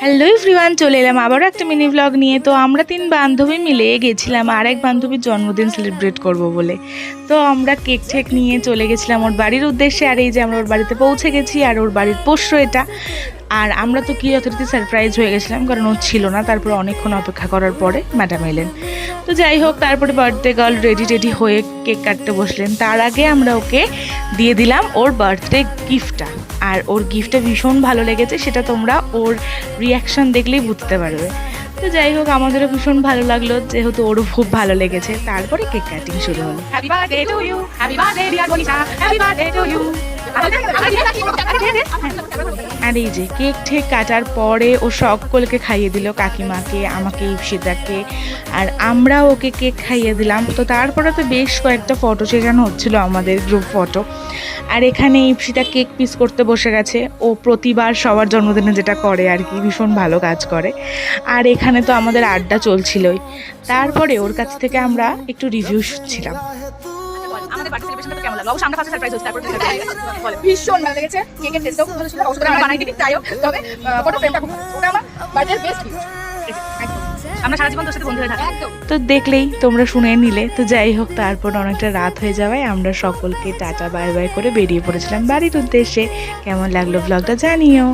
Hello everyone, চলে এলাম আবারও একটা মিনি ব্লগ নিয়ে। তো আমরা 3 বান্ধবী মিলে গেছিলাম আর এক বান্ধবীর জন্মদিন সেলিব্রেট করব বলে। তো আমরা কেক ঠেক নিয়ে চলে গেছিলাম ওর বাড়ির উদ্দেশ্যে। আর এই যে আমরা ওর বাড়িতে পৌঁছে গেছি, আর ওর বাড়ির পোষ্য এটা। আর আমরা তো কি যথারীতি সারপ্রাইজ হয়ে গেছিলাম, কারণ ও ছিল না। তারপরে অনেকক্ষণ অপেক্ষা করার পরে ম্যাডাম এলেন। তো যাই হোক, তারপরে বার্থডে গার্ল রেডি হয়ে কেক কাটতে বসলেন। তার আগে আমরা ওকে দিয়ে দিলাম ওর বার্থডে গিফটটা। আর ওর গিফটটা ভীষণ ভালো লেগেছে, সেটা তোমরা ওর রিয়াকশান দেখলেই বুঝতে পারবে। তো যাই হোক, আমাদেরও ভীষণ ভালো লাগলো, যেহেতু ওরও খুব ভালো লেগেছে। তারপরে কেক কাটিং শুরু হলো। Happy birthday to you, happy birthday dear Banita, happy birthday to you. আর এই যে কেক ঠেক কাটার পরে ও সকলকে খাইয়ে দিল, কাকিমাকে, আমাকে, ইপসিতাকে, আর আমরা ওকে কেক খাইয়ে দিলাম। তো তারপরে তো বেশ কয়েকটা ফটো সেশন হচ্ছিল, আমাদের গ্রুপ ফটো। আর এখানে ইপসিতা কেক পিস করতে বসে গেছে। ও প্রতিবার সবার জন্মদিনে যেটা করে আর কি, ভীষণ ভালো কাজ করে। আর এখানে তো আমাদের আড্ডা চলছিলই। তারপরে ওর কাছ থেকে আমরা একটু রিভিউ শুনছিলাম। আমাদের বার্থডে সেলিব্রেশনটা কেমন লাগলো? অবশ্যই আমরা ফার্স্ট সারপ্রাইজ হচ্ছে, তারপর বলে ভীষণ ভালো লেগেছে। কেকের টেস্টও খুব ভালো ছিল, অবশ্যই আমরা বানাই দিই তাইও। তবে ফটো ফ্রেমটা খুব ভালো, ওটা আমার বার্থডে বেস্ট গিফট। আমরা সারা জীবন তোর সাথে বন্ধু হয়ে থাকবো। একদম। তো দেখলেই তোমরা শুনে নিলে। তো যাই হোক, তারপর অনেকটা রাত হয়ে যাওয়ায় আমরা সকলকে টাটা বাই বাই করে বেরিয়ে পড়েছিলাম বাড়ির উদ্দেশ্যে। কেমন লাগলো ব্লগটা জানিও।